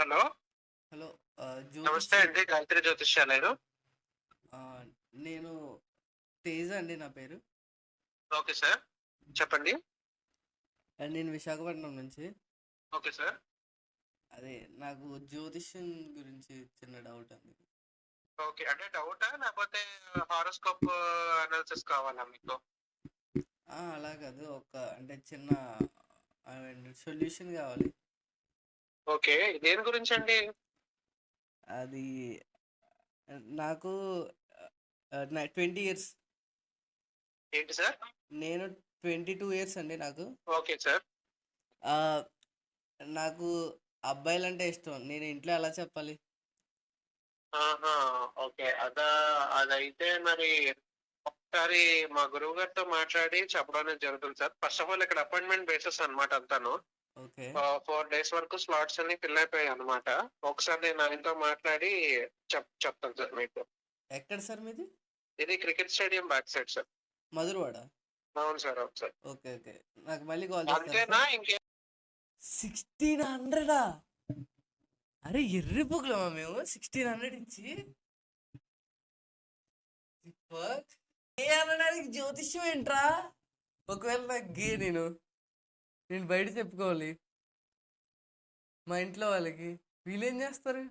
Hello. Hello. నమస్తే జ్యోతిష్యం. అండి. గాయత్రి జ్యోతిష్యాలయం. నేను తేజ అండి నా పేరు. Okay sir. చెప్పండి. నేను విశాఖపట్నం నుంచి. Okay sir. అదే నాకు జ్యోతిష్యం గురించి చిన్న డౌట్ అండి. ఓకే. అంటే డౌటా? లేకపోతే హారోస్కోప్ అనాలిసిస్ కావాలా మీకు? అలా కాదు, అంటే చిన్న సొల్యూషన్ కావాలి. ఓకే. దేని గురించండి? అది నాకు 20 ఇయర్స్. ఏంటి సార్? నేను 22 ఇయర్స్ అండి నాకు. Okay sir. ఆ, నాకు అబ్బాయిలంటే ఇష్టం. నేను ఇంట్లో ఎలా చెప్పాలి? ఆహా! ఓకే. అదైతే మరి ఒకసారి మా గురువు గారితో మాట్లాడి చెప్పడం అనేది జరుగుతుంది సార్. ఫస్ట్ ఆఫ్ ఆల్ ఇక్కడ అపాయింట్మెంట్ బేసిస్ అన్నమాట అంతాను. ఓకే. 4 డేస్ వరకు స్లాట్స్ అన్ని ఫిల్ అయిపోయాయి అన్నమాట. ఒకసారి నేను ఆయనతో మాట్లాడి చెప్తాను సార్ మీకు. ఎక్కడ సార్ మీది? ఇది cricket stadium back side sir. Madhurawada. అవును సార్. అవును సార్. Okay okay. నాకు మళ్ళీ కాల్ చేస్తారా అంతేనా సార్? ఇంకే 1600? అరే ఎర్రిపోగలమా మేము 1600 ఇచ్చి? అనడానికి జ్యోతిష్యం ఏంట్రా? ఒకవేళ నాకు నేను బయట చెప్పుకోవాలి మా ఇంట్లో వాళ్ళకి, వీళ్ళేం చేస్తారు?